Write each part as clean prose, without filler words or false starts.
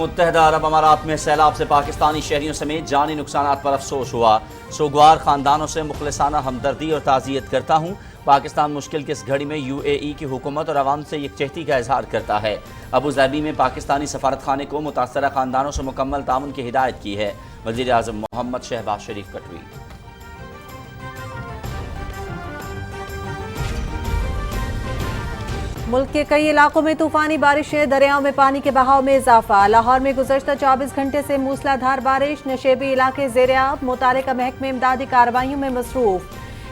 متحدہ عرب امارات میں سیلاب سے پاکستانی شہریوں سمیت جانی نقصانات پر افسوس ہوا۔ سوگوار خاندانوں سے مخلصانہ ہمدردی اور تعزیت کرتا ہوں۔ پاکستان مشکل کی اس گھڑی میں UAE کی حکومت اور عوام سے یکجہتی کا اظہار کرتا ہے۔ ابوظہبی میں پاکستانی سفارت خانے کو متاثرہ خاندانوں سے مکمل تعاون کی ہدایت کی ہے۔ وزیر اعظم محمد شہباز شریف کا ٹویٹ۔ ملک کے کئی علاقوں میں طوفانی بارشیں، دریاؤں میں پانی کے بہاؤ میں اضافہ۔ لاہور میں گزشتہ 24 گھنٹے سے موسلا دھار بارش، نشیبی علاقے زیرآب، متعلقہ محکمے امدادی کارروائیوں میں مصروف۔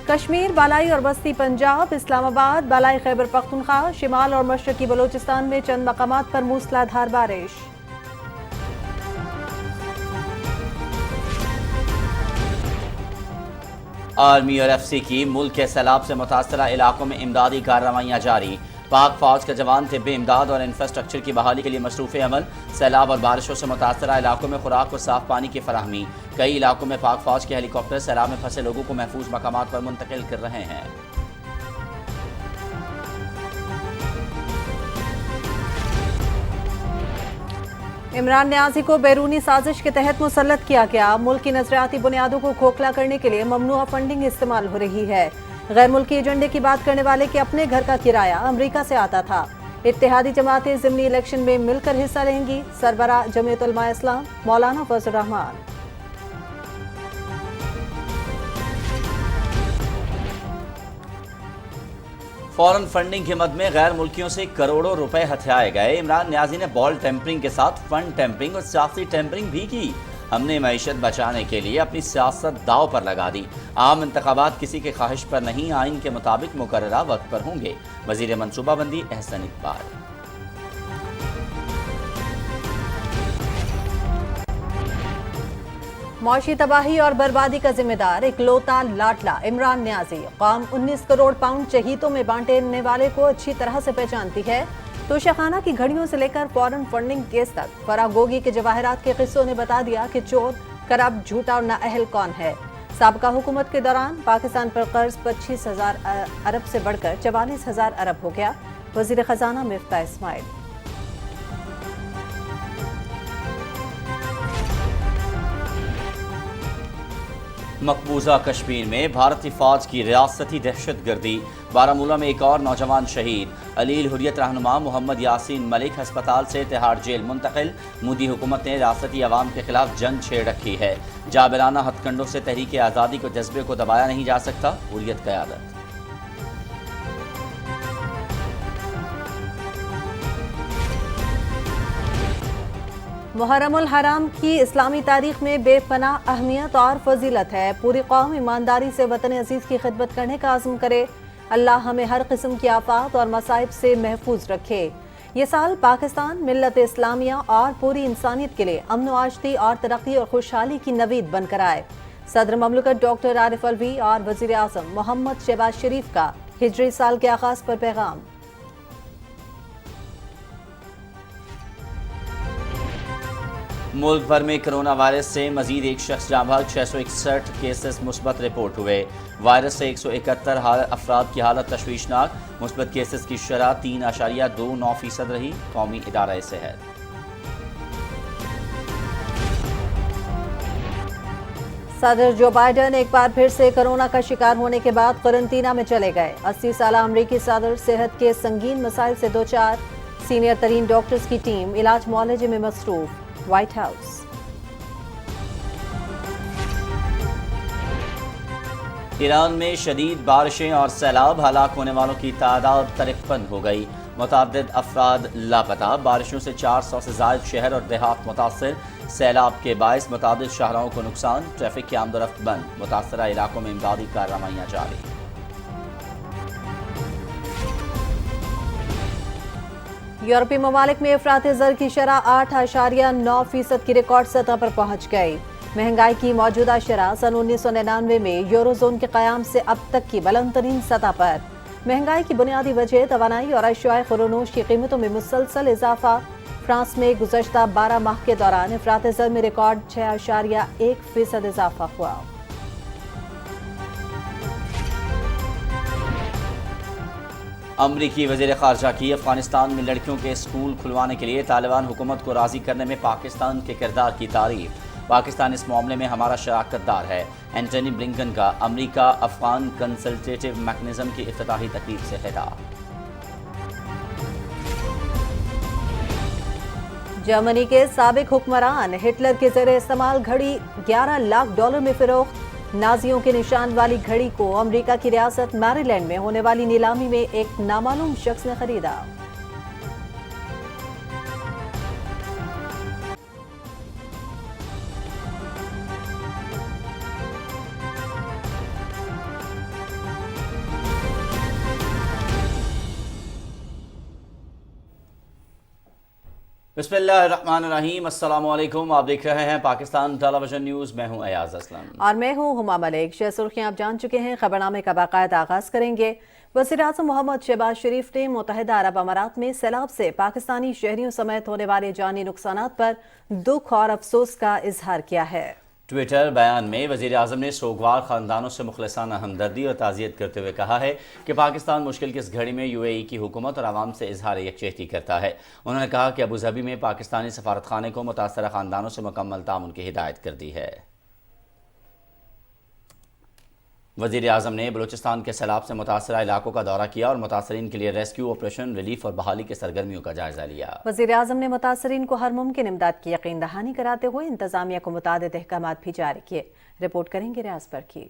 کشمیر، بالائی اور وسطی پنجاب، اسلام آباد، بالائی خیبر پختونخوا، شمال اور مشرقی بلوچستان میں چند مقامات پر موسلا دھار بارش۔ آرمی اور FC کی ملک کے سیلاب سے متاثرہ علاقوں میں امدادی کارروائیاں جاری۔ پاک فوج کے جوان طبی امداد اور انفراسٹرکچر کی بحالی کے لیے مصروف عمل۔ سیلاب اور بارشوں سے متاثرہ علاقوں میں خوراک اور صاف پانی کی فراہمی۔ کئی علاقوں میں پاک فوج کے ہیلی کاپٹر سیلاب میں پھنسے لوگوں کو محفوظ مقامات پر منتقل کر رہے ہیں۔ عمران نیازی کو بیرونی سازش کے تحت مسلط کیا گیا۔ ملک کی نظریاتی بنیادوں کو کھوکھلا کرنے کے لیے ممنوعہ فنڈنگ استعمال ہو رہی ہے۔ غیر ملکی ایجنڈے کی بات کرنے والے کے اپنے گھر کا کرایہ امریکہ سے آتا تھا۔ اتحادی جماعتیں ضمنی الیکشن میں مل کر حصہ لیں گی، سربراہ جمعیت علماء اسلام مولانا فضل الرحمان۔ فورن فنڈنگ کی مد میں غیر ملکیوں سے کروڑوں روپے ہتھیائے گئے۔ عمران نیازی نے بال ٹیمپرنگ کے ساتھ فنڈ ٹیمپرنگ اور سیاسی ٹیمپرنگ بھی کی۔ ہم نے معیشت بچانے کے لیے اپنی سیاست داؤ پر لگا دی۔ عام انتخابات کسی کی خواہش پر نہیں، آئین کے مطابق مقررہ وقت پر ہوں گے۔ وزیر منصوبہ بندی احسن اقبال۔ معاشی تباہی اور بربادی کا ذمہ دار اکلوتا لاڈلا عمران نیازی۔ قوم 19 کروڑ پاؤنڈ چہیتوں میں بانٹنے والے کو اچھی طرح سے پہچانتی ہے۔ توشہ خانہ کی گھڑیوں سے لے کر فورن فنڈنگ کیس تک فراگوگی کے جواہرات کے قصوں نے بتا دیا کہ چور، کرپٹ، جھوٹا اور نااہل کون ہے۔ سابقہ حکومت کے دوران پاکستان پر قرض 25,000 ارب سے بڑھ کر 44,000 ارب ہو گیا۔ وزیر خزانہ مفتاح اسماعیل۔ مقبوضہ کشمیر میں بھارتی فوج کی ریاستی دہشت گردی۔ بارہمولہ میں ایک اور نوجوان شہید۔ علیل حریت رہنما محمد یاسین ملک ہسپتال سے تہاڑ جیل منتقل۔ مودی حکومت نے ریاستی عوام کے خلاف جنگ چھیڑ رکھی ہے۔ جابرانہ ہتھ کنڈوں سے تحریک آزادی کو جذبے کو دبایا نہیں جا سکتا، حریت قیادت۔ محرم الحرام کی اسلامی تاریخ میں بے پناہ اہمیت اور فضیلت ہے۔ پوری قوم ایمانداری سے وطن عزیز کی خدمت کرنے کا عزم کرے۔ اللہ ہمیں ہر قسم کی آفات اور مصائب سے محفوظ رکھے۔ یہ سال پاکستان، ملت اسلامیہ اور پوری انسانیت کے لیے امن و آشتی اور ترقی اور خوشحالی کی نوید بن کر آئے۔ صدر مملکت ڈاکٹر عارف الوی اور وزیر اعظم محمد شہباز شریف کا ہجری سال کے آغاز پر پیغام۔ ملک بھر میں کرونا وائرس سے مزید ایک شخص جاں بحق، 661 کیسز مثبت رپورٹ ہوئے۔ وائرس سے 171 افراد کی حالت تشویشناک۔ مثبت کیسز کی شرح 3.29% رہی۔ قومی ادارہ صحت۔ صدر جو بائیڈن ایک بار پھر سے کرونا کا شکار ہونے کے بعد قرنطینہ میں چلے گئے۔ 80 سالہ امریکی صدر صحت کے سنگین مسائل سے دوچار۔ سینئر ترین ڈاکٹرز کی ٹیم علاج معالجے میں مصروف۔ White house. ایران میں شدید بارشیں اور سیلاب، ہلاک ہونے والوں کی تعداد 53 ہو گئی۔ متعدد افراد لاپتہ۔ بارشوں سے 400 سے زائد شہر اور دیہات متاثر۔ سیلاب کے باعث متعدد شاہراہوں کو نقصان، ٹریفک کی آمد و رفت بند۔ متاثرہ علاقوں میں امدادی کارروائیاں جاری۔ یورپی ممالک میں افراط زر کی شرح 8.9% کی ریکارڈ سطح پر پہنچ گئی۔ مہنگائی کی موجودہ شرح سن 1999 میں یورو زون کے قیام سے اب تک کی بلند ترین سطح پر۔ مہنگائی کی بنیادی وجہ توانائی اور اشیاء خورنوش کی قیمتوں میں مسلسل اضافہ۔ فرانس میں گزشتہ 12 ماہ کے دوران افراط زر میں ریکارڈ 6.1% اضافہ ہوا۔ امریکی وزیر خارجہ کی افغانستان میں لڑکیوں کے اسکول کھلوانے کے لیے طالبان حکومت کو راضی کرنے میں پاکستان کے کردار کی تعریف۔ پاکستان اس معاملے میں ہمارا شراکت دار ہے۔ اینٹونی بلنکن کا امریکہ افغان کنسلٹیٹو میکنزم کی افتتاحی تقریب سے خطاب۔ جرمنی کے سابق حکمران ہٹلر کے زیر استعمال گھڑی $11 لاکھ میں فروخت۔ نازیوں کے نشان والی گھڑی کو امریکہ کی ریاست میری لینڈ میں ہونے والی نیلامی میں ایک نامعلوم شخص نے خریدا۔ بسم اللہ الرحمن الرحیم، السلام علیکم۔ آپ دیکھ رہے ہیں پاکستان ٹیلی ویژن نیوز، میں ہوں ایاز اسلم اور میں ہوں ہما ملک۔ شہ سرخیاں آپ جان چکے ہیں، خبرنامے کا باقاعدہ آغاز کریں گے۔ وزیراعظم محمد شہباز شریف نے متحدہ عرب امارات میں سیلاب سے پاکستانی شہریوں سمیت ہونے والے جانی نقصانات پر دکھ اور افسوس کا اظہار کیا ہے۔ ٹویٹر بیان میں وزیر اعظم نے سوگوار خاندانوں سے مخلصانہ ہمدردی اور تعزیت کرتے ہوئے کہا ہے کہ پاکستان مشکل کی اس گھڑی میں UAE کی حکومت اور عوام سے اظہار یکجہتی کرتا ہے۔ انہوں نے کہا کہ ابوظہبی میں پاکستانی سفارت خانے کو متاثرہ خاندانوں سے مکمل تعاون کی ہدایت کر دی ہے۔ وزیر اعظم نے بلوچستان کے سیلاب سے متاثرہ علاقوں کا دورہ کیا اور متاثرین کے لیے ریسکیو آپریشن، ریلیف اور بحالی کے سرگرمیوں کا جائزہ لیا۔ وزیر اعظم نے متاثرین کو ہر ممکن امداد کی یقین دہانی کراتے ہوئے انتظامیہ کو متعدد احکامات بھی جاری کیے۔ رپورٹ کریں گے ریاض پر کی۔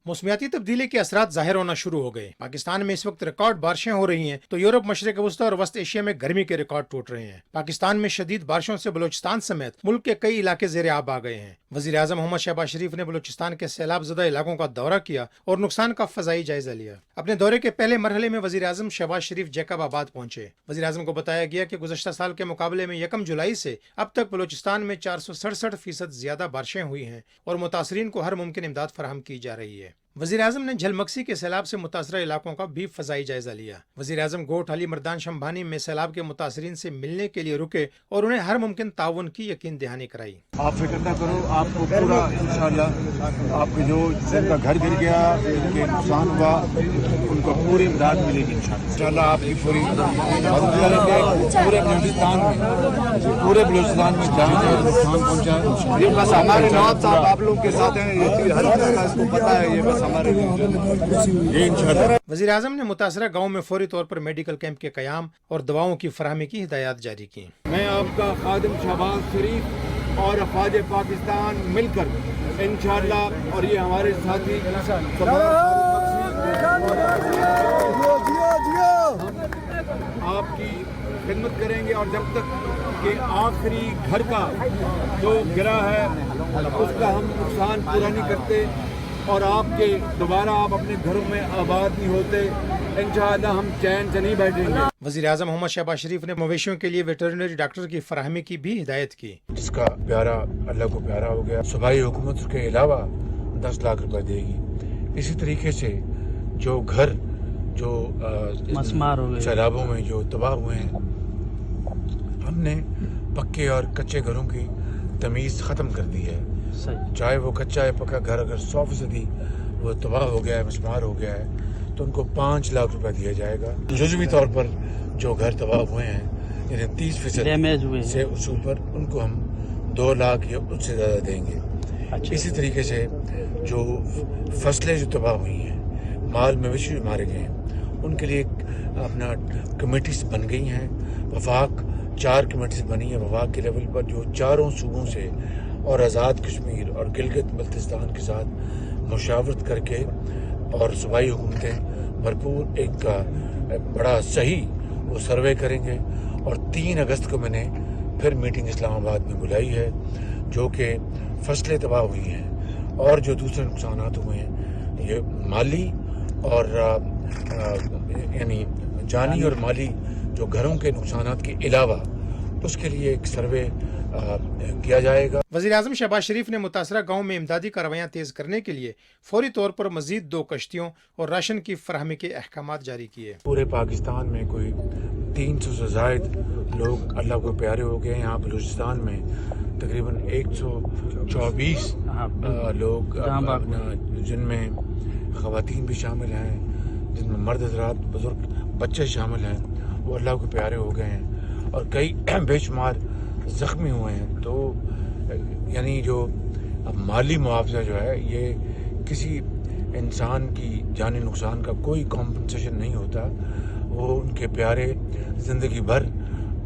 موسمیاتی تبدیلی کے اثرات ظاہر ہونا شروع ہو گئے۔ پاکستان میں اس وقت ریکارڈ بارشیں ہو رہی ہیں تو یورپ، مشرق وسطی اور وسط ایشیا میں گرمی کے ریکارڈ ٹوٹ رہے ہیں۔ پاکستان میں شدید بارشوں سے بلوچستان سمیت ملک کے کئی علاقے زیر آب آ گئے ہیں۔ وزیر اعظم محمد شہباز شریف نے بلوچستان کے سیلاب زدہ علاقوں کا دورہ کیا اور نقصان کا فضائی جائزہ لیا۔ اپنے دورے کے پہلے مرحلے میں وزیر اعظم شہباز شریف جیکب آباد پہنچے۔ وزیر اعظم کو بتایا گیا کہ گزشتہ سال کے مقابلے میں 1 جولائی سے اب تک بلوچستان میں 467% زیادہ بارشیں ہوئی ہیں اور متاثرین کو ہر ممکن امداد فراہم کی جا رہی ہے۔ وزیر اعظم نے جھل مکسی کے سیلاب سے متاثرہ علاقوں کا بھی فضائی جائزہ لیا۔ وزیر اعظم گوٹھ علی مردان شمبھانی میں سیلاب کے متاثرین سے ملنے کے لیے رکے اور انہیں ہر ممکن تعاون کی یقین دہانی کرائی۔ آپ فکر نہ کرو، آپ کو پورا انشاءاللہ آپ کے جو جن کا گھر گر گیا، جن کے نقصان ہوا، ان کو پوری امداد ملے گی انشاءاللہ آپ کی پوری مدد کریں گے۔ پورے بلوچستان میں جہاں جہاں نقصان پہنچا، یہ بس ہمارے نواب صاحب آپ لوگ کے ساتھ ہیں، یہ ہر طرح کا اس کو پتہ ہے، یہ بس ہمارے یہ انشاءاللہ۔ وزیر اعظم نے متاثرہ گاؤں میں فوری طور پر میڈیکل کیمپ کے قیام اور دواؤں کی فراہمی کی ہدایات جاری کی۔ میں آپ کا خادم شہباز شریف اور افواج پاکستان مل کر انشاءاللہ، اور یہ ہمارے ساتھی آپ کی خدمت کریں گے، اور جب تک کہ آخری گھر کا جو گرا ہے اس کا ہم نقصان پورا نہیں کرتے اور آپ کے دوبارہ آپ اپنے گھروں میں آباد نہیں ہوتے، انشاءاللہ ہم چین سے نہیں بیٹھیں گے۔ وزیر اعظم محمد شہباز شریف نے مویشیوں کے لیے ویٹرنری ڈاکٹر کی فراہمی کی بھی ہدایت کی۔ جس کا پیارا اللہ کو پیارا ہو گیا، صوبائی حکومت اس کے علاوہ 10 لاکھ روپے دے گی۔ اسی طریقے سے جو گھر جو سیلابوں میں جو تباہ ہوئے ہیں، ہم نے پکے اور کچے گھروں کی تمیز ختم کر دی ہے۔ چاہے وہ کچا یا پکا گھر اگر 100% وہ تباہ ہو گیا ہے، مسمار ہو گیا ہے، تو ان کو 5 لاکھ روپے دیا جائے گا۔ جزوی طور پر جو گھر تباہ ہوئے ہیں، یعنی 30% سے اس اوپر، ان کو ہم 2 لاکھ یا اس سے زیادہ دیں گے۔ اسی طریقے سے جو فصلیں جو تباہ ہوئی ہیں، مال مویشی جو مارے گئے ہیں، ان کے لیے اپنا کمیٹیز بن گئی ہیں۔ وفاق 4 کمیٹیز بنی ہیں وفاق کے لیول پر، جو چاروں صوبوں سے اور آزاد کشمیر اور گلگت بلتستان کے ساتھ مشاورت کر کے اور صوبائی حکومتیں بھرپور ایک بڑا صحیح وہ سروے کریں گے۔ اور 3 اگست کو میں نے پھر میٹنگ اسلام آباد میں بلائی ہے، جو کہ فصلیں تباہ ہوئی ہیں اور جو دوسرے نقصانات ہوئے ہیں، یہ مالی اور یعنی جانی اور مالی جو گھروں کے نقصانات کے علاوہ، اس کے لیے ایک سروے کیا جائے گا۔ وزیر اعظم شہباز شریف نے متاثرہ گاؤں میں امدادی کارروائیاں تیز کرنے کے لیے فوری طور پر مزید 2 کشتیوں اور راشن کی فراہمی کے احکامات جاری کیے۔ پورے پاکستان میں کوئی 300 سے زائد لوگ اللہ کو پیارے ہو گئے ہیں۔ یہاں بلوچستان میں تقریباً 124 لوگ، جن میں خواتین بھی شامل ہیں، جن میں مرد حضرات بزرگ بچے شامل ہیں وہ اللہ کے پیارے ہو گئے ہیں اور کئی بے شمار زخمی ہوئے ہیں. تو یعنی جو مالی معاوضہ جو ہے یہ کسی انسان کی جانی نقصان کا کوئی کمپنسیشن نہیں ہوتا. وہ ان کے پیارے زندگی بھر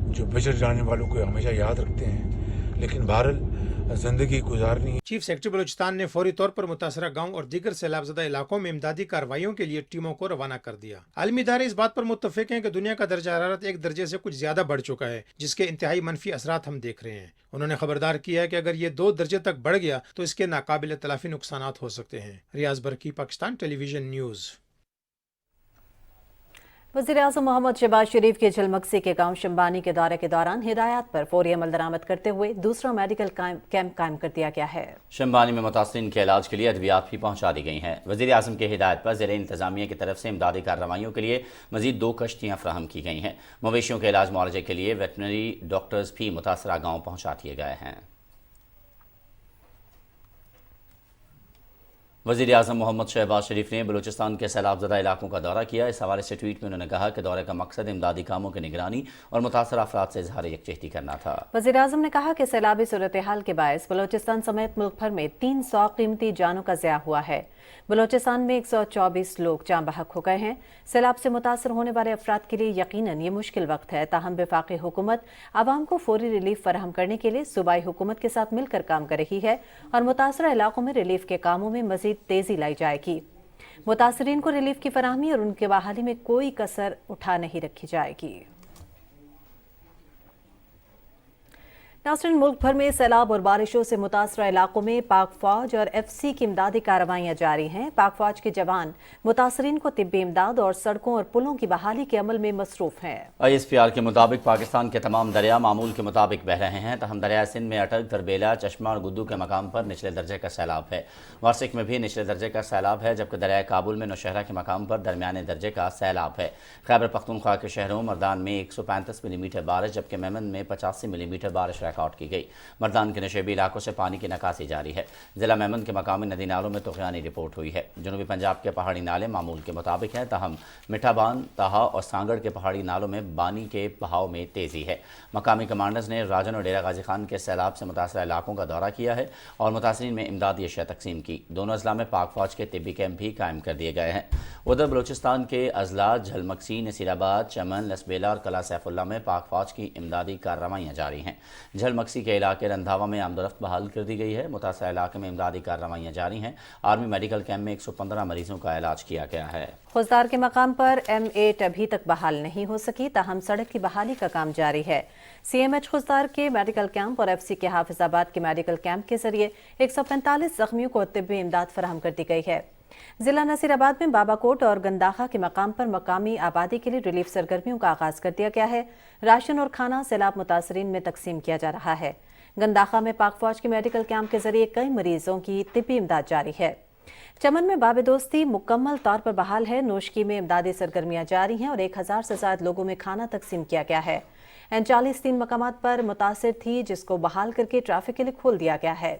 جو بچڑ جانے والوں کو ہمیشہ یاد رکھتے ہیں، لیکن بہرحال زندگی گزارنی. چیف سیکرٹری بلوچستان نے فوری طور پر متاثرہ گاؤں اور دیگر سیلاب زدہ علاقوں میں امدادی کارروائیوں کے لیے ٹیموں کو روانہ کر دیا. عالمی ادارے اس بات پر متفق ہیں کہ دنیا کا درجہ حرارت 1 درجے سے کچھ زیادہ بڑھ چکا ہے، جس کے انتہائی منفی اثرات ہم دیکھ رہے ہیں. انہوں نے خبردار کیا ہے کہ اگر یہ 2 درجے تک بڑھ گیا تو اس کے ناقابل تلافی نقصانات ہو سکتے ہیں. ریاض برکی، پاکستان ٹیلی ویژن نیوز. وزیراعظم محمد شہباز شریف کے جھلمکسی کے گاؤں شمبانی کے دورے کے دوران ہدایات پر فوری عمل درآمد کرتے ہوئے دوسرا میڈیکل کیمپ قائم کر دیا گیا ہے. شمبانی میں متاثرین کے علاج کے لیے ادویات بھی پہنچا دی گئی ہیں. وزیر اعظم کے ہدایت پر ضلع انتظامیہ کی طرف سے امدادی کارروائیوں کے لیے مزید 2 کشتیاں فراہم کی گئی ہیں. مویشیوں کے علاج معالجے کے لیے ویٹرنری ڈاکٹرز بھی متاثرہ گاؤں پہنچا دیے گئے ہیں. وزیر اعظم محمد شہباز شریف نے بلوچستان کے سیلاب زدہ علاقوں کا دورہ کیا. اس حوالے سے ٹویٹ میں انہوں نے کہا کہ دورے کا مقصد امدادی کاموں کی نگرانی اور متاثرہ افراد سے اظہار یکجہتی کرنا تھا. وزیر اعظم نے کہا کہ سیلابی صورتحال کے باعث بلوچستان سمیت ملک بھر میں 300 قیمتی جانوں کا ضیاع ہوا ہے. بلوچستان میں 124 لوگ جاں بحق ہو گئے ہیں. سیلاب سے متاثر ہونے والے افراد کے لیے یقیناً یہ مشکل وقت ہے، تاہم وفاقی حکومت عوام کو فوری ریلیف فراہم کرنے کے لیے صوبائی حکومت کے ساتھ مل کر کام کر رہی ہے اور متاثرہ علاقوں میں ریلیف کے کاموں میں مزید تیزی لائی جائے گی. متاثرین کو ریلیف کی فراہمی اور ان کے بحالی میں کوئی کسر اٹھا نہیں رکھی جائے گی. ناظرین، ملک بھر میں سیلاب اور بارشوں سے متاثرہ علاقوں میں پاک فوج اور ایف سی کی امدادی کارروائیاں جاری ہیں. پاک فوج کے جوان متاثرین کو طبی امداد اور سڑکوں اور پلوں کی بحالی کے عمل میں مصروف ہیں. ISPR کے مطابق پاکستان کے تمام دریا معمول کے مطابق بہہ رہے ہیں، تاہم دریائے سندھ میں اٹک، دربیلا، چشمہ اور گدو کے مقام پر نچلے درجے کا سیلاب ہے. وارسک میں بھی نچلے درجے کا سیلاب ہے، جبکہ دریائے کابل میں نوشہرہ کے مقام پر درمیانے درجے کا سیلاب ہے. خیبر پختونخوا کے شہروں مردان میں 135 ملی میٹر بارش جبکہ میمن میں 85 ملی میٹر بارش ریکارڈ کی گئی. مردان کے نشیبی علاقوں سے پانی کی نکاسی جاری ہے. ضلع میمن کے مقامی ندی نالوں میں طغیانی رپورٹ ہوئی ہے. جنوبی پنجاب کے پہاڑی نالے معمول کے مطابق ہیں، تاہم مٹھا بان، تاہا اور سانگڑ کے پہاڑی نالوں میں بانی کے بہاؤ میں تیزی ہے. مقامی کمانڈرز نے راجن اور ڈیرہ غازی خان کے سیلاب سے متاثرہ علاقوں کا دورہ کیا ہے اور متاثرین میں امدادی اشیاء تقسیم کی. دونوں اضلاع میں پاک فوج کے طبی کیمپ بھی قائم کر دیے گئے ہیں. ادھر بلوچستان کے اضلاع جھلمکسی، نصیر آباد، چمن، لسبیلا اور قلعہ سیف اللہ میں پاک فوج کی امدادی کارروائیاں جاری ہیں. جھلمکسی کے علاقے رندھاوا میں آمد و رفت بحال کر دی گئی ہے. متاثرہ علاقے میں امدادی کارروائیاں جاری ہیں. آرمی میڈیکل کیمپ میں 115 مریضوں کا علاج کیا گیا ہے. خوزدار کے مقام پر M8 ابھی تک بحال نہیں ہو سکی، تاہم سڑک کی بحالی کا کام جاری ہے. CMH خوزدار کے میڈیکل کیمپ اور FC کے حافظ آباد کے میڈیکل کیمپ کے ذریعے 145 زخمیوں کو طبی امداد فراہم کر دی گئی ہے. ضلع نصیر آباد میں بابا کوٹ اور گنداخا کے مقام پر مقامی آبادی کے لیے ریلیف سرگرمیوں کا آغاز کر دیا گیا ہے. راشن اور کھانا سیلاب متاثرین میں تقسیم کیا جا رہا ہے. گنداخا میں پاک فوج کے میڈیکل کیمپ کے ذریعے کئی مریضوں کی طبی امداد جاری ہے. چمن میں باب دوستی مکمل طور پر بحال ہے. نوشکی میں امدادی سرگرمیاں جاری ہیں اور 1000 سے زائد لوگوں میں کھانا تقسیم کیا گیا ہے. N40 3 مقامات پر متاثر تھی، جس کو بحال کر کے ٹریفک کے لیے کھول دیا گیا ہے.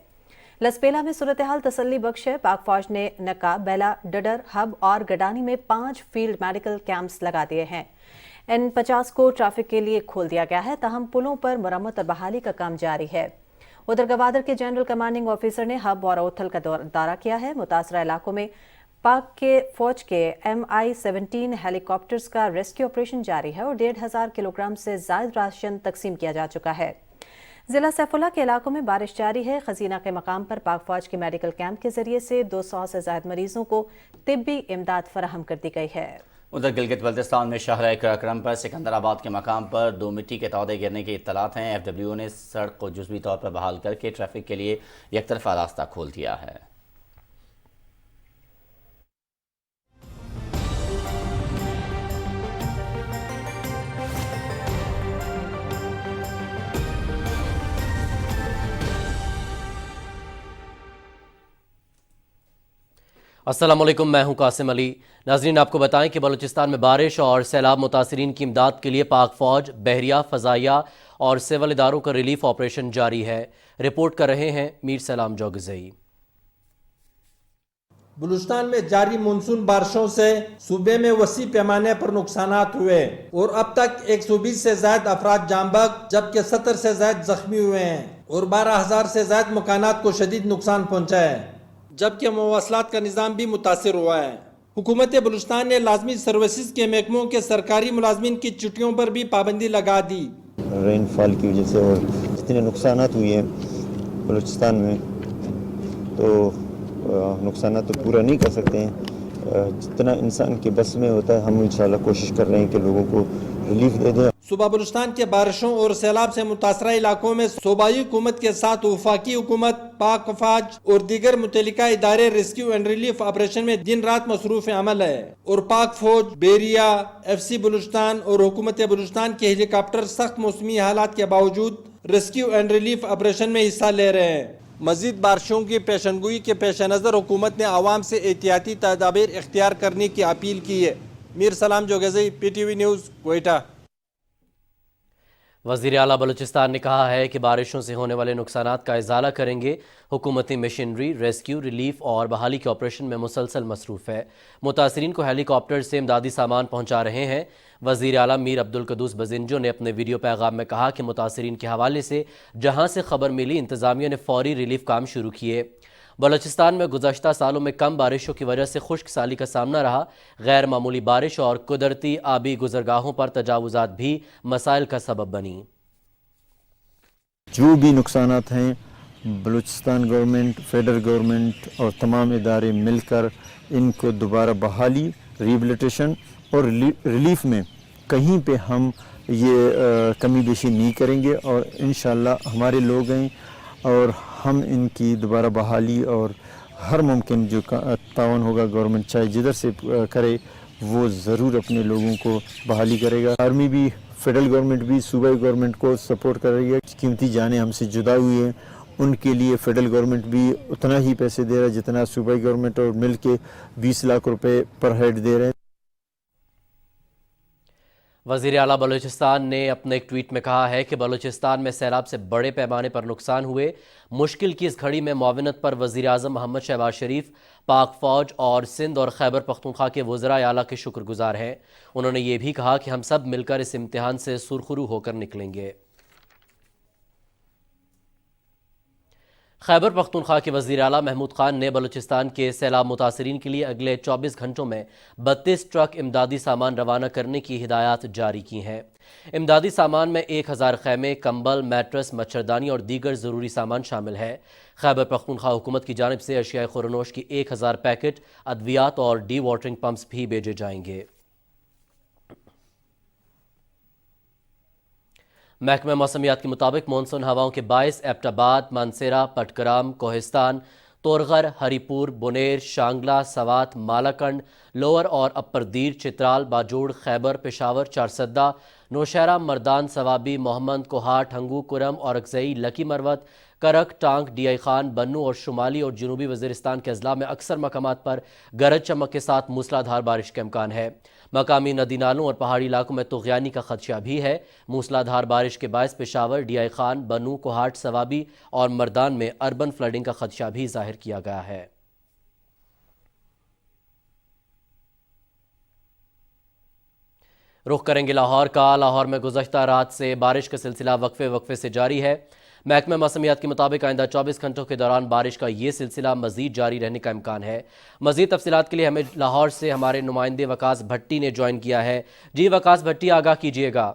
لسپیلا میں صورتحال تسلی بخش ہے. پاک فوج نے نکا، بیلا، ڈڈر، ہب اور گڈانی میں 5 فیلڈ میڈیکل کیمپس لگا دیے ہیں. N50 کو ٹریفک کے لیے کھول دیا گیا ہے، تاہم پلوں پر مرمت اور بحالی کا کام جاری ہے. ادھر گوادر کے جنرل کمانڈنگ آفیسر نے ہب اور اوتھل کا دورہ کیا ہے. متاثرہ علاقوں میں پاک کے فوج کے MI-17 ہیلی کاپٹرز کا ریسکیو آپریشن جاری ہے اور 1,500 کلو گرام سے زائد راشن تقسیم کیا جا چکا ہے. ضلع سیف اللہ کے علاقوں میں بارش جاری ہے. خزینہ کے مقام پر پاک فوج کے میڈیکل کیمپ کے ذریعے سے 200 سے زائد مریضوں کو طبی امداد فراہم کر دی گئی ہے. ادھر گلگت بلتستان میں شاہراہ کراکرم پر سکندر آباد کے مقام پر 2 مٹی کے تودے گرنے کی اطلاعات ہیں. FWO نے سڑک کو جزوی طور پر بحال کر کے ٹریفک کے لیے یک طرفہ راستہ کھول دیا ہے. السلام علیکم، میں ہوں قاسم علی. ناظرین، آپ کو بتائیں کہ بلوچستان میں بارش اور سیلاب متاثرین کی امداد کے لیے پاک فوج، بحریہ، فضائیہ اور سول اداروں کا ریلیف آپریشن جاری ہے. رپورٹ کر رہے ہیں میر سلام جوگزئی. بلوچستان میں جاری مونسون بارشوں سے صوبے میں وسیع پیمانے پر نقصانات ہوئے اور اب تک 120 سے زائد افراد جاں بحق جبکہ 70 سے زائد زخمی ہوئے ہیں اور 12,000 سے زائد مکانات کو شدید نقصان پہنچا ہے، جبکہ مواصلات کا نظام بھی متاثر ہوا ہے۔ حکومت بلوچستان نے لازمی سروسز کے محکموں کے سرکاری ملازمین کی چھٹیوں پر بھی پابندی لگا دی۔ رین فال کی وجہ سے اور جتنے نقصانات ہوئے ہیں بلوچستان میں، تو نقصانات تو پورا نہیں کر سکتے ہیں، جتنا انسان کے بس میں ہوتا ہے ہم انشاءاللہ کوشش کر رہے ہیں کہ لوگوں کو ریلیف دے دیں۔ صوبہ بلوچستان کے بارشوں اور سیلاب سے متاثرہ علاقوں میں صوبائی حکومت کے ساتھ وفاقی حکومت، پاک فوج اور دیگر متعلقہ ادارے ریسکیو اینڈ ریلیف آپریشن میں دن رات مصروف عمل ہے اور پاک فوج، بیریا، FC بلوچستان اور حکومت بلوچستان کے ہیلی کاپٹر سخت موسمی حالات کے باوجود ریسکیو اینڈ ریلیف آپریشن میں حصہ لے رہے ہیں۔ مزید بارشوں کی پیشنگوئی کے پیش نظر حکومت نے عوام سے احتیاطی تدابیر اختیار کرنے کی اپیل کی ہے۔ میر سلام جوگزئی، PTV نیوز، کوئٹہ۔ وزیر اعلیٰ بلوچستان نے کہا ہے کہ بارشوں سے ہونے والے نقصانات کا ازالہ کریں گے۔ حکومتی مشینری، ریسکیو، ریلیف اور بحالی کے آپریشن میں مسلسل مصروف ہے۔ متاثرین کو ہیلی کاپٹر سے امدادی سامان پہنچا رہے ہیں۔ وزیر اعلیٰ میر عبدالقدوس بزنجو نے اپنے ویڈیو پیغام میں کہا کہ متاثرین کے حوالے سے جہاں سے خبر ملی انتظامیہ نے فوری ریلیف کام شروع کیے۔ بلوچستان میں گزشتہ سالوں میں کم بارشوں کی وجہ سے خشک سالی کا سامنا رہا۔ غیر معمولی بارش اور قدرتی آبی گزرگاہوں پر تجاوزات بھی مسائل کا سبب بنی۔ جو بھی نقصانات ہیں بلوچستان گورنمنٹ، فیڈرل گورنمنٹ اور تمام ادارے مل کر ان کو دوبارہ بحالی، ریبلیٹیشن اور ریلیف میں کہیں پہ ہم یہ کمی بیشی نہیں کریں گے، اور انشاءاللہ ہمارے لوگ ہیں اور ہم ان کی دوبارہ بحالی اور ہر ممکن جو تعاون ہوگا گورنمنٹ چاہے جدھر سے کرے وہ ضرور اپنے لوگوں کو بحالی کرے گا۔ آرمی بھی، فیڈرل گورنمنٹ بھی صوبائی گورنمنٹ کو سپورٹ کر رہی ہے۔ قیمتی جانیں ہم سے جدا ہوئی ہیں، ان کے لیے فیڈرل گورنمنٹ بھی اتنا ہی پیسے دے رہا ہے جتنا صوبائی گورنمنٹ اور مل کے 20 لاکھ روپے پر ہیڈ دے رہے ہیں۔ وزیر اعلیٰ بلوچستان نے اپنے ایک ٹویٹ میں کہا ہے کہ بلوچستان میں سیلاب سے بڑے پیمانے پر نقصان ہوئے۔ مشکل کی اس گھڑی میں معاونت پر وزیر اعظم محمد شہباز شریف، پاک فوج اور سندھ اور خیبر پختونخوا کے وزراء اعلیٰ کے شکر گزار ہیں۔ انہوں نے یہ بھی کہا کہ ہم سب مل کر اس امتحان سے سرخرو ہو کر نکلیں گے۔ خیبر پختونخوا کے وزیر اعلیٰ محمود خان نے بلوچستان کے سیلاب متاثرین کے لیے اگلے 24 گھنٹوں میں 32 ٹرک امدادی سامان روانہ کرنے کی ہدایات جاری کی ہیں۔ امدادی سامان میں 1000 خیمے، کمبل، میٹرس، مچھردانی اور دیگر ضروری سامان شامل ہے۔ خیبر پختونخوا حکومت کی جانب سے اشیاء خورنوش کی 1000 پیکٹ، ادویات اور ڈی واٹرنگ پمپس بھی بھیجے جائیں گے۔ محکمہ موسمیات کے مطابق مونسون ہواؤں کے باعث ایبٹ آباد، مانسیرہ، پٹگرام، کوہستان، تورغر، ہری پور، بنیر، شانگلہ، سوات، مالاکنڈ، لوور اور اپر دیر، چترال، باجوڑ، خیبر، پشاور، چارسدہ، نوشہرہ، مردان، سوابی، محمد، کوہاٹ، ہنگو، کرم، اورکزئی، لکی مروت، کرک، ٹانک، ڈی آئی خان، بنو اور شمالی اور جنوبی وزیرستان کے اضلاع میں اکثر مقامات پر گرج چمک کے ساتھ موسلا دھار بارش کا امکان ہے۔ مقامی ندی نالوں اور پہاڑی علاقوں میں طغیانی کا خدشہ بھی ہے۔ موسلا دھار بارش کے باعث پشاور، ڈی آئی خان، بنو، کوہاٹ، سوابی اور مردان میں اربن فلڈنگ کا خدشہ بھی ظاہر کیا گیا ہے۔ رخ کریں گے لاہور کا۔ لاہور میں گزشتہ رات سے بارش کا سلسلہ وقفے سے جاری ہے۔ محکمہ موسمیات کے مطابق آئندہ 24 گھنٹوں کے دوران بارش کا یہ سلسلہ مزید جاری رہنے کا امکان ہے۔ مزید تفصیلات کے لیے ہمیں لاہور سے ہمارے نمائندے وقاص بھٹی نے جوائن کیا ہے۔ جی وقاص بھٹی، آگاہ کیجیے گا۔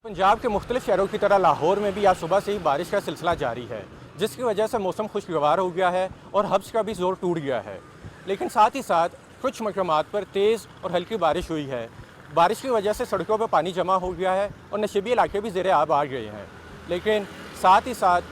پنجاب کے مختلف شہروں کی طرح لاہور میں بھی آج صبح سے ہی بارش کا سلسلہ جاری ہے، جس کی وجہ سے موسم خوشگوار ہو گیا ہے اور حبس کا بھی زور ٹوٹ گیا ہے، لیکن ساتھ ہی ساتھ کچھ مقامات پر تیز اور ہلکی بارش ہوئی ہے۔ بارش کی وجہ سے سڑکوں پر پانی جمع ہو گیا ہے اور نشیبی علاقے بھی زیر آب آ گئے ہیں، لیکن ساتھ ہی ساتھ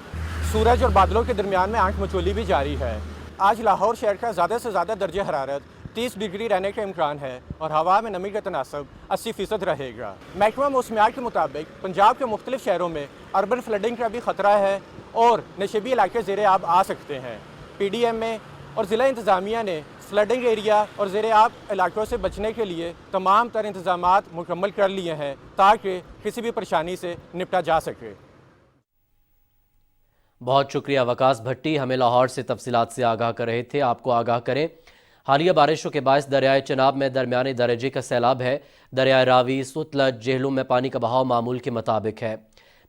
سورج اور بادلوں کے درمیان میں آنکھ مچولی بھی جاری ہے۔ آج لاہور شہر کا زیادہ سے زیادہ درجہ حرارت 30 ڈگری رہنے کا امکان ہے اور ہوا میں نمی کا تناسب 80% رہے گا۔ محکمہ موسمیات کے مطابق پنجاب کے مختلف شہروں میں اربن فلڈنگ کا بھی خطرہ ہے اور نشیبی علاقے زیر آب آ سکتے ہیں۔ PDM میں اور ضلع انتظامیہ نے فلڈنگ ایریا اور زیر آب علاقوں سے بچنے کے لیے تمام تر انتظامات مکمل کر لیے ہیں تاکہ کسی بھی پریشانی سے نپٹا جا سکے۔ بہت شکریہ وکاس بھٹی، ہمیں لاہور سے تفصیلات سے آگاہ کر رہے تھے۔ آپ کو آگاہ کریں، حالیہ بارشوں کے باعث دریائے چناب میں درمیانے درجے کا سیلاب ہے۔ دریائے راوی، ستلج، جہلم میں پانی کا بہاؤ معمول کے مطابق ہے۔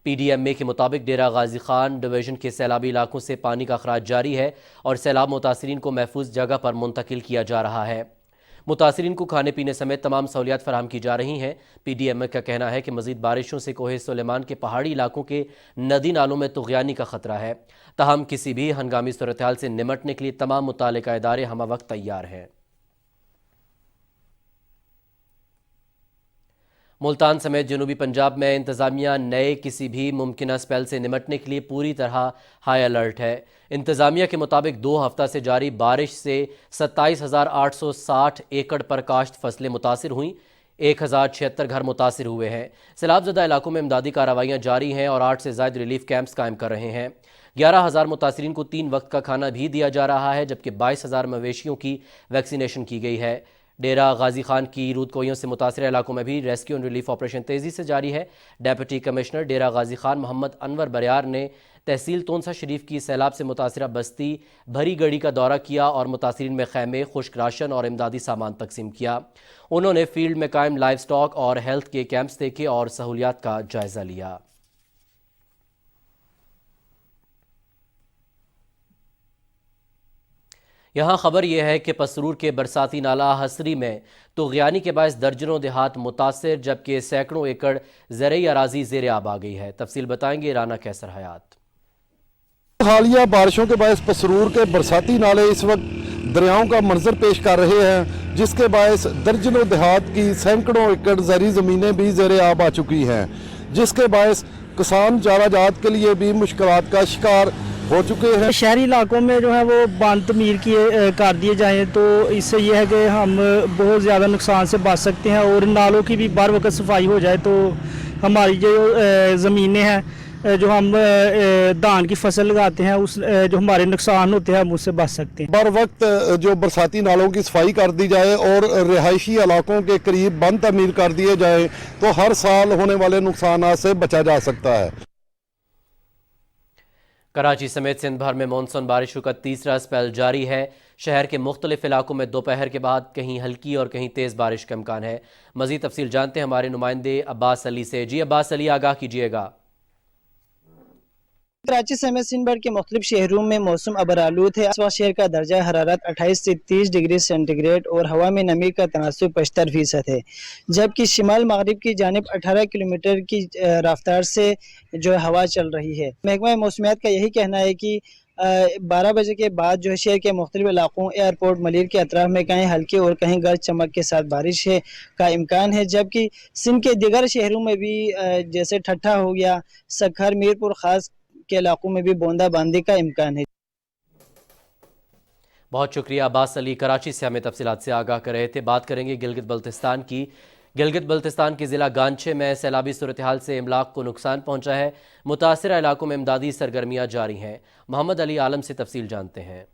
پی ڈی ایم اے کے مطابق ڈیرہ غازی خان ڈویژن کے سیلابی علاقوں سے پانی کا اخراج جاری ہے اور سیلاب متاثرین کو محفوظ جگہ پر منتقل کیا جا رہا ہے۔ متاثرین کو کھانے پینے سمیت تمام سہولیات فراہم کی جا رہی ہیں۔ پی ڈی ایم اے کا کہنا ہے کہ مزید بارشوں سے کوہ سلیمان کے پہاڑی علاقوں کے ندی نالوں میں طغیانی کا خطرہ ہے، تاہم کسی بھی ہنگامی صورتحال سے نمٹنے کے لیے تمام متعلقہ ادارے ہمہ وقت تیار ہیں۔ ملتان سمیت جنوبی پنجاب میں انتظامیہ نئے کسی بھی ممکنہ اسپیل سے نمٹنے کے لیے پوری طرح ہائی الرٹ ہے۔ انتظامیہ کے مطابق 2 ہفتہ سے جاری بارش سے 27,860 ایکڑ پر کاشت فصلیں متاثر ہوئیں، 1,076 گھر متاثر ہوئے ہیں۔ سیلاب زدہ علاقوں میں امدادی کارروائیاں جاری ہیں اور 8 سے زائد ریلیف کیمپس قائم کر رہے ہیں۔ 11,000 متاثرین کو 3 وقت کا کھانا بھی دیا جا رہا ہے، جبکہ 22,000 مویشیوں کی ویکسینیشن کی گئی ہے۔ ڈیرہ غازی خان کی رود کوئیوں سے متاثرہ علاقوں میں بھی ریسکیو اینڈ ریلیف آپریشن تیزی سے جاری ہے۔ ڈیپٹی کمشنر ڈیرہ غازی خان محمد انور بریار نے تحصیل تونسا شریف کی سیلاب سے متاثرہ بستی بھری گڑی کا دورہ کیا اور متاثرین میں خیمے، خشک راشن اور امدادی سامان تقسیم کیا۔ انہوں نے فیلڈ میں قائم لائیو سٹاک اور ہیلتھ کے کیمپس دیکھے اور سہولیات کا جائزہ لیا۔ یہاں خبر یہ ہے کہ پسرور کے برساتی نالہ حسری میں طغیانی کے باعث درجنوں دیہات متاثر، جبکہ سینکڑوں ایکڑ زرعی اراضی زیر آب آ گئی ہے۔ تفصیل بتائیں گے رانا کیسر حیات۔ حالیہ بارشوں کے باعث پسرور کے برساتی نالے اس وقت دریاؤں کا منظر پیش کر رہے ہیں، جس کے باعث درجنوں دیہات کی سینکڑوں ایکڑ زرعی زمینیں بھی زیر آب آ چکی ہیں، جس کے باعث کسان چارہ جات کے لیے بھی مشکلات کا شکار ہو چکے ہیں۔ شہری علاقوں میں جو ہے وہ باندھ تعمیر کر دیے جائیں تو اس سے یہ ہے کہ ہم بہت زیادہ نقصان سے بچ سکتے ہیں، اور نالوں کی بھی بر وقت صفائی ہو جائے تو ہماری جو زمینیں ہیں، جو ہم دھان کی فصل لگاتے ہیں، اس جو ہمارے نقصان ہوتے ہیں ہم اس سے بچ سکتے ہیں۔ بر وقت جو برساتی نالوں کی صفائی کر دی جائے اور رہائشی علاقوں کے قریب بند تعمیر کر دیے جائیں تو ہر سال ہونے والے نقصانات سے بچا جا سکتا ہے۔ کراچی سمیت سندھ بھر میں مونسون بارشوں کا تیسرا اسپیل جاری ہے۔ شہر کے مختلف علاقوں میں دوپہر کے بعد کہیں ہلکی اور کہیں تیز بارش کا امکان ہے۔ مزید تفصیل جانتے ہیں ہمارے نمائندے عباس علی سے۔ جی عباس علی، آگاہ کیجیے گا۔ کراچی سمیت سندھ بھر کے مختلف شہروں میں موسم ابرآلود ہے۔ اس وقت شہر کا درجہ حرارت 28 سے 30 ڈگری سینٹی گریڈ اور ہوا میں نمی کا تناسب 75% ہے، جبکہ شمال مغرب کی جانب 18 کلومیٹر کی رفتار سے جو ہوا چل رہی ہے۔ محکمہ موسمیات کا یہی کہنا ہے کہ 12 بجے کے بعد جو ہے شہر کے مختلف علاقوں، ایئرپورٹ، ملیر کے اطراف میں کہیں ہلکی اور کہیں گرج چمک کے ساتھ بارش کا امکان ہے، جبکہ سندھ کے دیگر شہروں میں بھی جیسے ٹھٹھا ہو گیا، سکھر، میرپور خاص کے علاقوں میں بھی بوندا باندی کا امکان ہے۔ بہت شکریہ عباس علی، کراچی سے ہمیں تفصیلات سے آگاہ کر رہے تھے۔ بات کریں گے گلگت بلتستان کی۔ گلگت بلتستان کے ضلع گانچے میں سیلابی صورتحال سے املاک کو نقصان پہنچا ہے۔ متاثرہ علاقوں میں امدادی سرگرمیاں جاری ہیں۔ محمد علی عالم سے تفصیل جانتے ہیں۔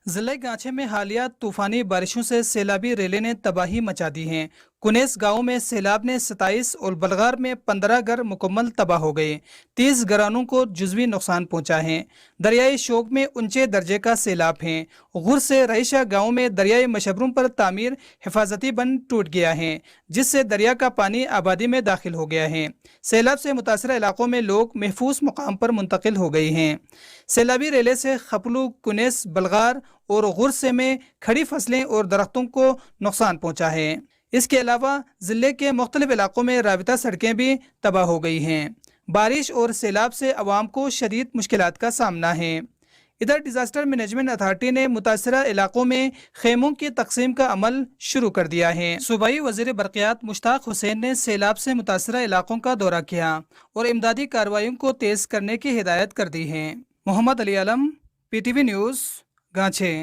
ضلع گانچے میں حالیہ طوفانی بارشوں سے سیلابی ریلیں نے تباہی مچا دی ہیں۔ کنیس گاؤں میں سیلاب نے 27 اور بلغار میں 15 گھر مکمل تباہ ہو گئے، 30 گھرانوں کو جزوی نقصان پہنچا ہے۔ دریائے شوک میں اونچے درجے کا سیلاب ہے۔ غر سے رئیشہ گاؤں میں دریائے مشبروں پر تعمیر حفاظتی بند ٹوٹ گیا ہے، جس سے دریا کا پانی آبادی میں داخل ہو گیا ہے۔ سیلاب سے متاثرہ علاقوں میں لوگ محفوظ مقام پر منتقل ہو گئے ہیں۔ سیلابی ریلے سے خپلو، کنیس، بلغار اور غر سے میں کھڑی فصلیں اور درختوں کو نقصان پہنچا ہے۔ اس کے علاوہ ضلع کے مختلف علاقوں میں رابطہ سڑکیں بھی تباہ ہو گئی ہیں۔ بارش اور سیلاب سے عوام کو شدید مشکلات کا سامنا ہے۔ ادھر ڈیزاسٹر مینجمنٹ اتھارٹی نے متاثرہ علاقوں میں خیموں کی تقسیم کا عمل شروع کر دیا ہے۔ صوبائی وزیر برقیات مشتاق حسین نے سیلاب سے متاثرہ علاقوں کا دورہ کیا اور امدادی کارروائیوں کو تیز کرنے کی ہدایت کر دی ہے۔ محمد علی عالم، پی ٹی وی نیوز، گانچے۔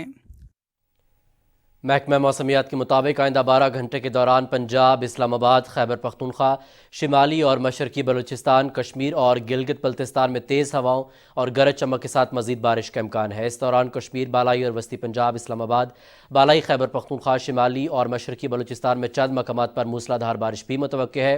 محکمہ موسمیات کے مطابق آئندہ 12 گھنٹے کے دوران پنجاب، اسلام آباد، خیبر پختونخوا، شمالی اور مشرقی بلوچستان، کشمیر اور گلگت بلتستان میں تیز ہواؤں اور گرج چمک کے ساتھ مزید بارش کا امکان ہے۔ اس دوران کشمیر، بالائی اور وسطی پنجاب، اسلام آباد، بالائی خیبر پختونخوا، شمالی اور مشرقی بلوچستان میں چند مقامات پر موسلادھار بارش بھی متوقع ہے۔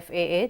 FAA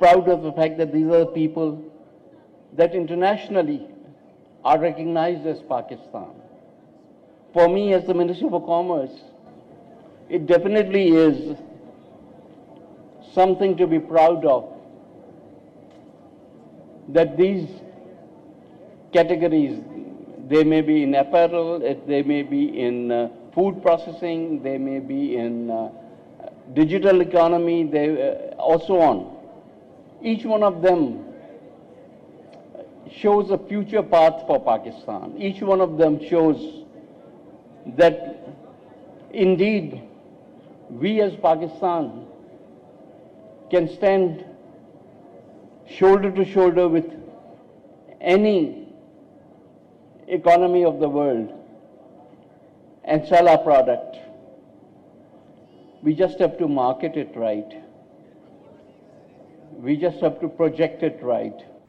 Proud of the fact that these are the people that internationally are recognized as Pakistan. For me, as the Minister for Commerce, it definitely is something to be proud of, that these categories, they may be in apparel, they may be in food processing, they may be in digital economy, they also on. Each one of them shows a future path for Pakistan. Each one of them shows that indeed we as Pakistan can stand shoulder to shoulder with any economy of the world and sell our product. We just have to market it right. We just have to project it right.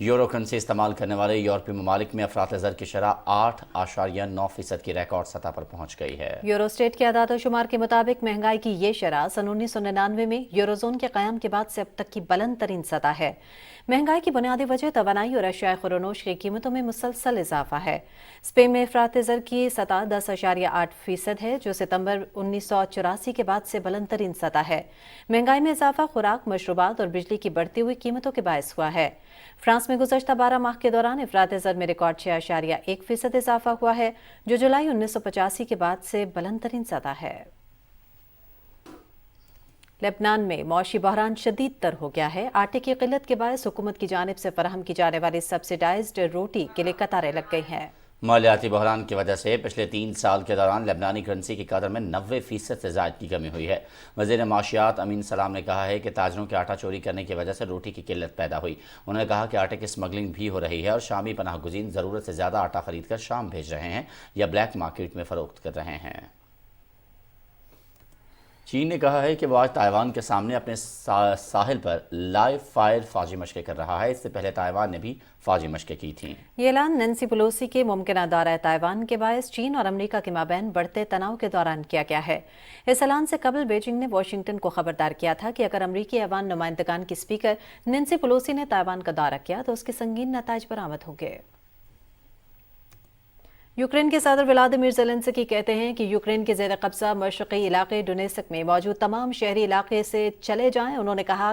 Euro currency استعمال کرنے والے یورپی ممالک میں افراط زر کی شرح 8.9% کی ریکارڈ سطح پر پہنچ گئی ہے۔ یورو اسٹیٹ کے اعداد و شمار کے مطابق مہنگائی کی یہ شرح سن 1999 میں یورو زون کے قیام کے بعد سے اب تک کی بلند ترین سطح ہے۔ مہنگائی کی بنیادی وجہ توانائی اور اشیاء خورونوش کی قیمتوں میں مسلسل اضافہ ہے۔ اسپین میں افراط زر کی سطح 10.8% ہے، جو ستمبر 1984 کے بعد سے بلند ترین سطح ہے۔ مہنگائی میں اضافہ خوراک، مشروبات اور بجلی کی بڑھتی ہوئی قیمتوں کے باعث ہوا ہے۔ فرانس میں گزشتہ 12 ماہ کے دوران افراط زر میں ریکارڈ 6.1% اضافہ ہوا ہے، جو جولائی 1985 کے بعد سے بلند ترین سطح ہے۔ لبنان میں معاشی بحران شدید تر ہو گیا ہے۔ آٹے کی قلت کے باعث حکومت کی جانب سے فراہم کی جانے والی سبسیڈائزڈ روٹی کے لیے قطاریں لگ گئی ہیں۔ مالیاتی بحران کی وجہ سے پچھلے 3 سال کے دوران لبنانی کرنسی کی قدر میں 90% سے زائد کی کمی ہوئی ہے۔ وزیر معاشیات امین سلام نے کہا ہے کہ تاجروں کے آٹا چوری کرنے کی وجہ سے روٹی کی قلت پیدا ہوئی۔ انہوں نے کہا کہ آٹے کی اسمگلنگ بھی ہو رہی ہے اور شامی پناہ گزین ضرورت سے زیادہ آٹا خرید کر شام بھیج رہے ہیں یا بلیک مارکیٹ میں فروخت کر رہے ہیں۔ چین نے کہا ہے کہ وہ آج تائیوان کے سامنے اپنے ساحل پر لائیو فائر فوجی مشقیں کر رہا ہے۔ اس سے پہلے تائیوان نے بھی فوجی مشقیں کی تھیں۔ یہ اعلان نینسی پیلوسی کے ممکنہ دورہ تائیوان کے باعث چین اور امریکہ کے مابین بڑھتے تناؤ کے دوران کیا گیا ہے۔ اس اعلان سے قبل بیجنگ نے واشنگٹن کو خبردار کیا تھا کہ اگر امریکی ایوان نمائندگان کی اسپیکر نینسی پیلوسی نے تائیوان کا دورہ کیا تو اس کے سنگین نتائج برآمد ہوں گے۔ یوکرین کے صدر ولادیمیر زیلنسکی کہتے ہیں کہ یوکرین کے زیر قبضہ مشرقی علاقے ڈونیسک میں موجود تمام شہری علاقے سے چلے جائیں۔ انہوں نے کہا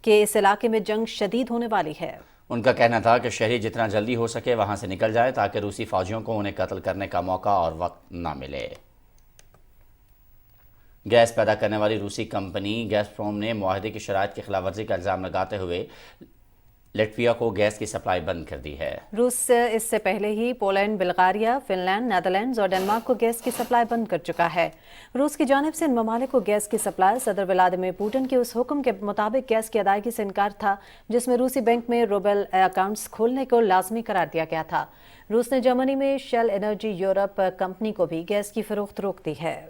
کہ اس علاقے میں جنگ شدید ہونے والی ہے۔ ان کا کہنا تھا کہ شہری جتنا جلدی ہو سکے وہاں سے نکل جائے تاکہ روسی فوجیوں کو انہیں قتل کرنے کا موقع اور وقت نہ ملے۔ گیس پیدا کرنے والی روسی کمپنی گیس پروم نے معاہدے کی شرائط کی خلاف ورزی کا الزام لگاتے ہوئے لٹویا کو گیس کی سپلائی بند کر دی ہے۔ روس اس سے پہلے ہی Poland, Bulgaria, Finland, Netherlands اور ڈنمارک کو گیس کی سپلائی بند کر چکا ہے۔ روس کی جانب سے ان ممالک کو گیس کی سپلائی صدر ولادیمیر پوٹن کے اس حکم کے مطابق گیس کی ادائیگی سے انکار تھا جس میں روسی بینک میں روبل اکاؤنٹس کھولنے کو لازمی قرار دیا گیا تھا۔ روس نے جرمنی میں شیل انرجی یورپ کمپنی کو بھی گیس کی فروخت روک دی ہے۔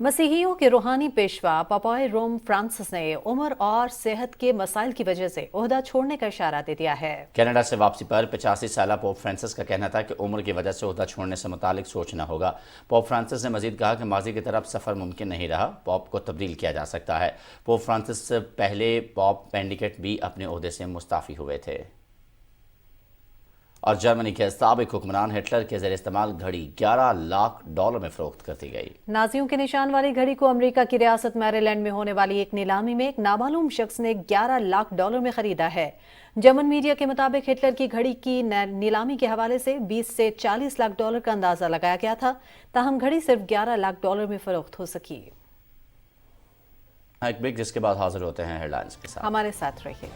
مسیحیوں کے روحانی پیشوا پاپائے روم فرانسس نے عمر اور صحت کے مسائل کی وجہ سے عہدہ چھوڑنے کا اشارہ دے دیا ہے۔ کینیڈا سے واپسی پر 85 سالہ پوپ فرانسس کا کہنا تھا کہ عمر کی وجہ سے عہدہ چھوڑنے سے متعلق سوچنا ہوگا۔ پوپ فرانسس نے مزید کہا کہ ماضی کی طرف سفر ممکن نہیں رہا، پوپ کو تبدیل کیا جا سکتا ہے۔ پوپ فرانسس سے پہلے پوپ بینڈیکٹ بھی اپنے عہدے سے مستعفی ہوئے تھے۔ اور جرمنی کے سابق حکمران ہٹلر کے زیر استعمال گھڑی $11 لاکھ میں فروخت کر دی گئی۔ نازیوں کے نشان والی گھڑی کو امریکہ کی ریاست میری لینڈ میں ہونے والی ایک نیلامی میں ایک نامعلوم شخص نے $11 لاکھ میں خریدا ہے۔ جرمن میڈیا کے مطابق ہٹلر کی گھڑی کی نیلامی کے حوالے سے $20 سے $40 لاکھ کا اندازہ لگایا گیا تھا، تاہم گھڑی صرف $11 لاکھ میں فروخت ہو سکی۔ ایک بریک جس کے بعد حاضر ہوتے ہیں ہیڈ لائنز کے ساتھ۔ ہمارے ساتھ رہیے۔